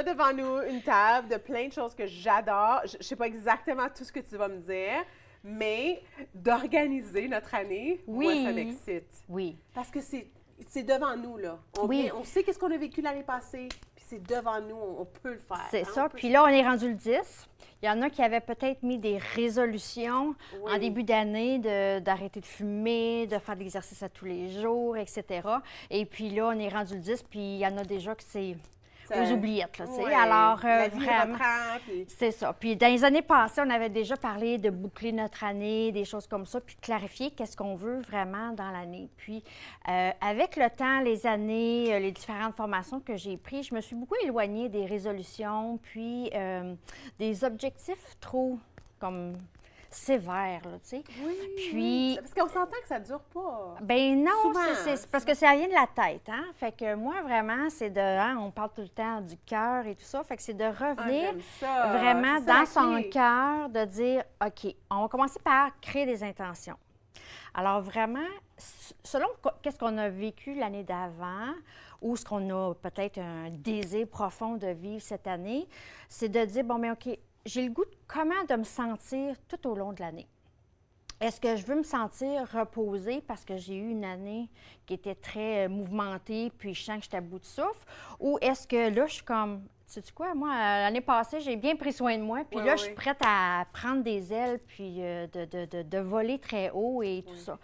a devant nous une table de plein de choses que j'adore. Je ne sais pas exactement tout ce que tu vas me dire, mais d'organiser notre année, moi, ça m'excite. Oui. Parce que c'est devant nous, là. On sait qu'est-ce qu'on a vécu l'année passée, puis c'est devant nous, on peut le faire. C'est ça. Puis là, on est rendu le 10. Il y en a qui avaient peut-être mis des résolutions en début d'année d'arrêter de fumer, de faire de l'exercice à tous les jours, etc. Et puis là, on est rendu le 10, puis il y en a déjà que c'est aux oubliettes, là, tu sais. Alors, la vie vraiment, reprend, puis... c'est ça. Puis dans les années passées, on avait déjà parlé de boucler notre année, des choses comme ça, puis de clarifier qu'est-ce qu'on veut vraiment dans l'année. Puis avec le temps, les années, les différentes formations que j'ai prises, je me suis beaucoup éloignée des résolutions, puis des objectifs trop comme sévères, là, tu sais. Oui, puis, parce qu'on s'entend que ça ne dure pas. Ben non, Souvent, c'est parce que ça vient de la tête, hein? Fait que moi, vraiment, c'est de... Hein, on parle tout le temps du cœur et tout ça, fait que c'est de revenir vraiment dans son cœur, de dire, OK, on va commencer par créer des intentions. Alors vraiment, selon qu'est-ce qu'on a vécu l'année d'avant ou ce qu'on a peut-être un désir profond de vivre cette année, c'est de dire, bon, mais OK, j'ai le goût de comment de me sentir tout au long de l'année. Est-ce que je veux me sentir reposée parce que j'ai eu une année qui était très mouvementée, puis je sens que j'étais à bout de souffle? Ou est-ce que là, je suis comme, sais-tu quoi, moi, l'année passée, j'ai bien pris soin de moi, puis là, je suis prête à prendre des ailes, puis de voler très haut et tout ça.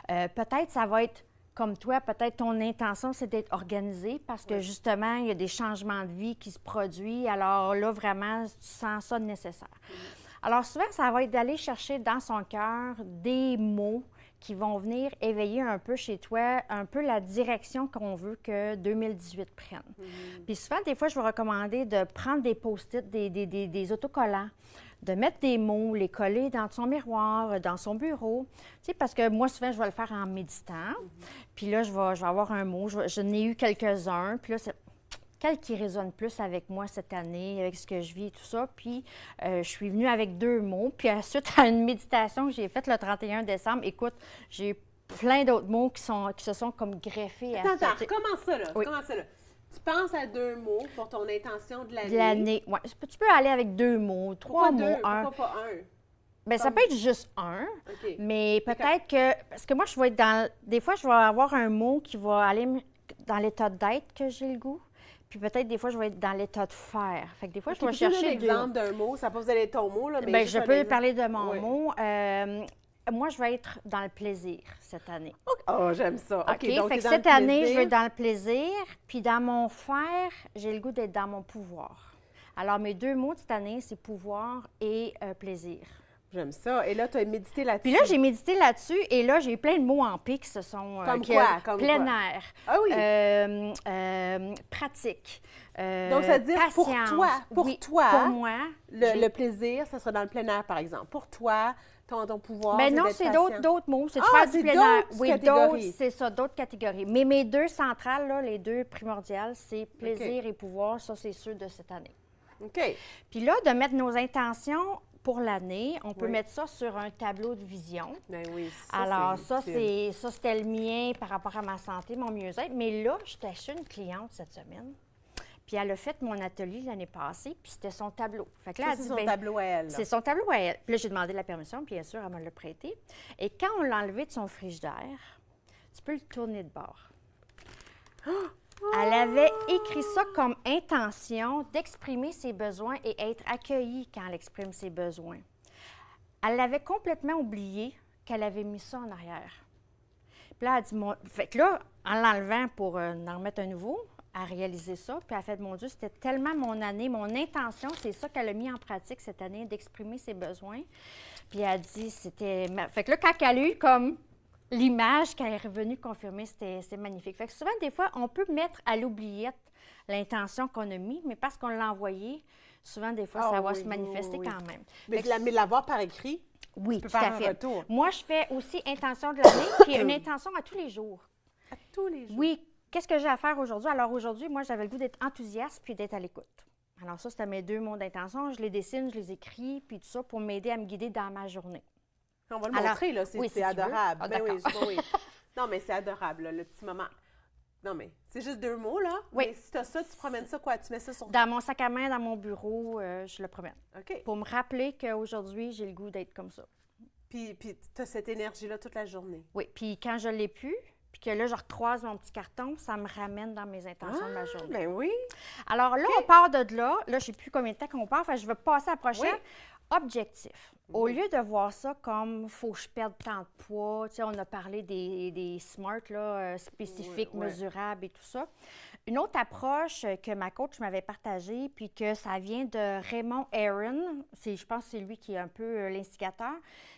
Peut-être ça va être comme toi, peut-être ton intention, c'est d'être organisée parce que justement, il y a des changements de vie qui se produisent. Alors là, vraiment, tu sens ça nécessaire. Alors souvent, ça va être d'aller chercher dans son cœur des mots qui vont venir éveiller un peu chez toi, un peu la direction qu'on veut que 2018 prenne. Puis souvent, des fois, je vais recommander de prendre des post-it, des autocollants, de mettre des mots, les coller dans son miroir, dans son bureau. Tu sais, parce que moi, souvent, je vais le faire en méditant. Puis là, je vais avoir un mot. Je n'ai eu quelques-uns. Puis là, c'est quel qui résonne plus avec moi cette année, avec ce que je vis et tout ça. Puis je suis venue avec 2 mots. Puis suite à une méditation que j'ai faite le 31 décembre, écoute, j'ai eu plein d'autres mots qui se sont comme greffés à ça. Attends, comment ça, là? Comment ça, là? Tu penses à 2 mots pour ton intention de l'année. De l'année, oui. Tu peux aller avec 2 mots, 3 mots, un. Pourquoi pas un? Bien, ça peut être juste un, mais peut-être que... Parce que moi, je vais être dans... Des fois, je vais avoir un mot qui va aller dans l'état d'être que j'ai le goût. Puis peut-être des fois, je vais être dans l'état de faire. Fait que des fois, je vais chercher... un exemple d'un mot? Ça peut vous aller ton mot, là, mais... Bien, je peux parler de mon mot. Moi, je vais être dans le plaisir cette année. Oh, j'aime ça. OK, donc fait que cette année, je vais être dans le plaisir. Puis dans mon faire, j'ai le goût d'être dans mon pouvoir. Alors, mes 2 mots de cette année, c'est pouvoir et plaisir. J'aime ça. Et là, tu as médité là-dessus. Puis là, j'ai médité là-dessus et là, j'ai plein de mots en pic qui se sont... Comme quoi? Plein air. Ah oui. Pratique. Donc, ça veut dire patience. pour toi, pour moi, le plaisir, ça sera dans le plein air, par exemple. Pour toi, ton pouvoir, mais non, c'est d'autres mots. C'est de faire du plein air. Oui, c'est ça, d'autres catégories. Mais mes 2 centrales, là, les 2 primordiales, c'est plaisir et pouvoir. Ça, c'est ceux de cette année. OK. Puis là, de mettre nos intentions pour l'année, on peut mettre ça sur un tableau de vision. Bien oui, alors, c'était le mien par rapport à ma santé, mon mieux-être. Mais là, je t'ai acheté une cliente cette semaine. Puis elle a fait mon atelier l'année passée, puis c'était son tableau. Fait que là, c'est son tableau à elle. C'est son tableau à elle. Puis là, j'ai demandé la permission, puis bien sûr, elle me l'a prêté. Et quand on l'a enlevé de son frigidaire, tu peux le tourner de bord. Elle avait écrit ça comme intention d'exprimer ses besoins et être accueillie quand elle exprime ses besoins. Elle l'avait complètement oublié qu'elle avait mis ça en arrière. Puis là, elle dit... Fait que là, en l'enlevant pour en remettre un nouveau, elle a réalisé ça, puis elle a fait, mon Dieu, c'était tellement mon année, mon intention, c'est ça qu'elle a mis en pratique cette année, d'exprimer ses besoins. Puis elle a dit, c'était... Fait que là, quand elle a eu comme... l'image qu'elle est revenue confirmer, c'était magnifique. Fait que souvent, des fois, on peut mettre à l'oubliette l'intention qu'on a mise, mais parce qu'on l'a envoyée, souvent, des fois, ça va se manifester quand même. Mais de l'avoir par écrit, oui, tu peux tout faire à un fait. retour. Moi, je fais aussi intention de l'année, puis une intention à tous les jours. À tous les jours? Oui. Qu'est-ce que j'ai à faire aujourd'hui? Alors aujourd'hui, moi, j'avais le goût d'être enthousiaste puis d'être à l'écoute. Alors ça, c'était mes 2 mots d'intention. Je les dessine, je les écris, puis tout ça pour m'aider à me guider dans ma journée. On va le montrer, là. C'est si adorable. Ah, oui. Non, mais c'est adorable, là, le petit moment. Non, mais c'est juste 2 mots, là. Oui. Mais si tu as ça, tu promènes ça quoi? Tu mets ça sur... Dans mon sac à main, dans mon bureau, je le promène. OK. Pour me rappeler qu'aujourd'hui, j'ai le goût d'être comme ça. Puis tu as cette énergie-là toute la journée. Oui, puis quand je ne l'ai plus, puis que là, je recroise mon petit carton, ça me ramène dans mes intentions de ma journée. Ben oui. Alors là, on part de là. Là, je ne sais plus combien de temps qu'on part. Enfin, je vais passer à la prochaine. Oui. Objectif. Au lieu de voir ça comme « faut que je perde tant de poids », tu sais, on a parlé des SMART, là, spécifiques, mesurables et tout ça. Une autre approche que ma coach m'avait partagée, puis que ça vient de Raymond Aron, je pense que c'est lui qui est un peu l'instigateur,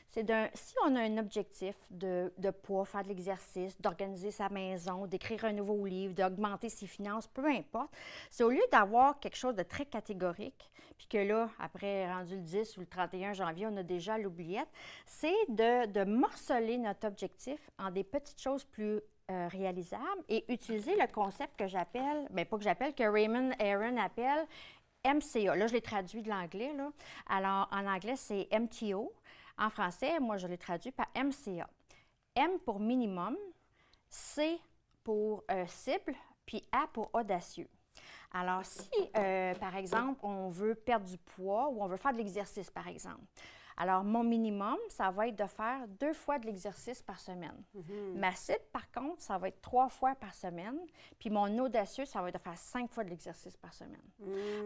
c'est si on a un objectif de poids, faire de l'exercice, d'organiser sa maison, d'écrire un nouveau livre, d'augmenter ses finances, peu importe, c'est au lieu d'avoir quelque chose de très catégorique, puis que là, après, rendu le 10 ou le 31 janvier, on a déjà l'oubliette, c'est de morceler notre objectif en des petites choses plus réalisables et utiliser le concept que j'appelle, bien pas que j'appelle, que Raymond Aron appelle MCA. Là, je l'ai traduit de l'anglais, là. Alors, en anglais, c'est MTO. En français, moi, je l'ai traduit par MCA. M pour minimum, C pour cible, puis A pour audacieux. Alors, si, par exemple, on veut perdre du poids ou on veut faire de l'exercice, par exemple, alors mon minimum, ça va être de faire 2 fois de l'exercice par semaine. Ma cible, par contre, ça va être 3 fois par semaine. Puis mon audacieux, ça va être de faire 5 fois de l'exercice par semaine.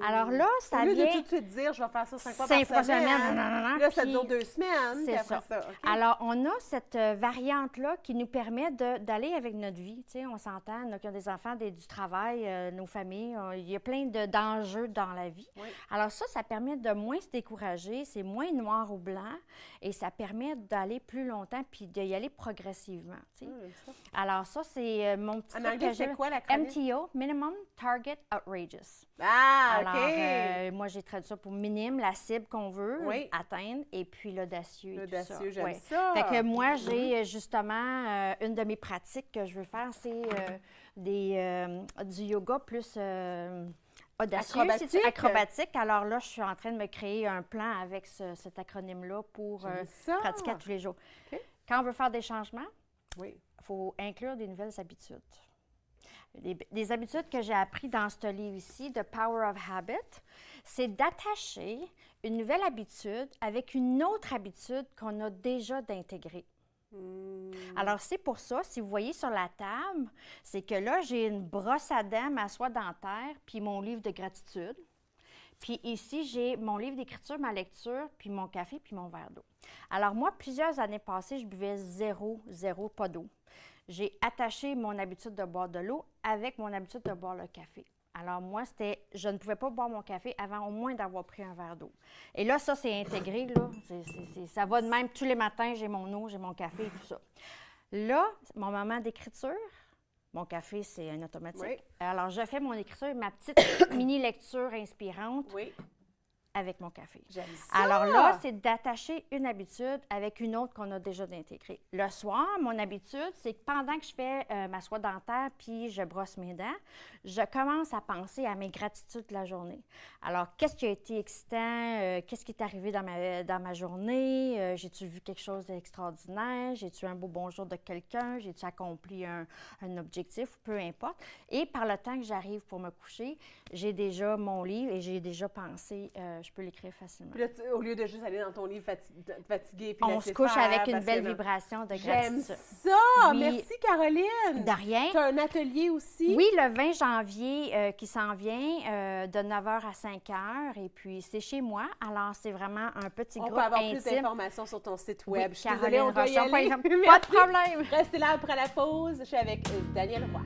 Alors là, ça vient... Au lieu de tout de suite dire, je vais faire ça 5 fois par semaine. Non. Là, ça dure 2 semaines. C'est ça. Okay. Alors, on a cette variante-là qui nous permet d'aller avec notre vie. Tu sais, on s'entend, nous qui avons des enfants, du travail, nos familles, il y a plein d'enjeux dans la vie. Oui. Alors ça permet de moins se décourager, c'est moins noir ou blanc et ça permet d'aller plus longtemps puis d'y aller progressivement. Tu sais. Alors ça, c'est mon petit truc que j'ai. Quoi, l'acronyme? MTO, Minimum Target Outrageous. Ah, OK. Alors, moi, j'ai traduit ça pour minime, la cible qu'on veut atteindre, et puis l'audacieux. L'audacieux, j'aime ça. Fait que moi, j'ai justement, une de mes pratiques que je veux faire, c'est du yoga plus audacieux, acrobatique. Alors là, je suis en train de me créer un plan avec cet acronyme-là pour pratiquer à tous les jours. Okay. Quand on veut faire des changements, il faut inclure des nouvelles habitudes. Des habitudes que j'ai apprises dans ce livre ici, The Power of Habit, c'est d'attacher une nouvelle habitude avec une autre habitude qu'on a déjà d'intégrer. Alors, c'est pour ça, si vous voyez sur la table, c'est que là, j'ai une brosse à dents, ma soie dentaire, puis mon livre de gratitude. Puis ici, j'ai mon livre d'écriture, ma lecture, puis mon café, puis mon verre d'eau. Alors moi, plusieurs années passées, je buvais zéro, pas d'eau. J'ai attaché mon habitude de boire de l'eau avec mon habitude de boire le café. Alors moi, je ne pouvais pas boire mon café avant au moins d'avoir pris un verre d'eau. Et là, ça, c'est intégré, là. Ça va de même. Tous les matins, j'ai mon eau, j'ai mon café et tout ça. Là, mon moment d'écriture, mon café, c'est un automatique. Oui. Alors, je fais mon écriture, ma petite mini-lecture inspirante. Avec mon café. J'aime ça! Alors là, c'est d'attacher une habitude avec une autre qu'on a déjà d'intégrer. Le soir, mon habitude, c'est que pendant que je fais ma soie dentaire puis je brosse mes dents, je commence à penser à mes gratitudes de la journée. Alors, qu'est-ce qui a été excitant? Qu'est-ce qui est arrivé dans ma journée? J'ai-tu vu quelque chose d'extraordinaire? J'ai-tu un beau bonjour de quelqu'un? J'ai-tu accompli un objectif? Peu importe. Et par le temps que j'arrive pour me coucher, j'ai déjà mon livre et j'ai déjà pensé... je peux l'écrire facilement. Puis là, au lieu de juste aller dans ton livre fatigué, puis on se couche avec une belle vibration de gratitude. J'aime ça! Oui. Merci, Caroline! De rien. Tu as un atelier aussi? Oui, le 20 janvier qui s'en vient, de 9h à 5h. Et puis, c'est chez moi. Alors, c'est vraiment un petit groupe intime. On peut avoir plus d'informations sur ton site web. Oui, je suis désolée, on doit y aller. Pas de problème. Restez là après la pause. Je suis avec Danielle Roy.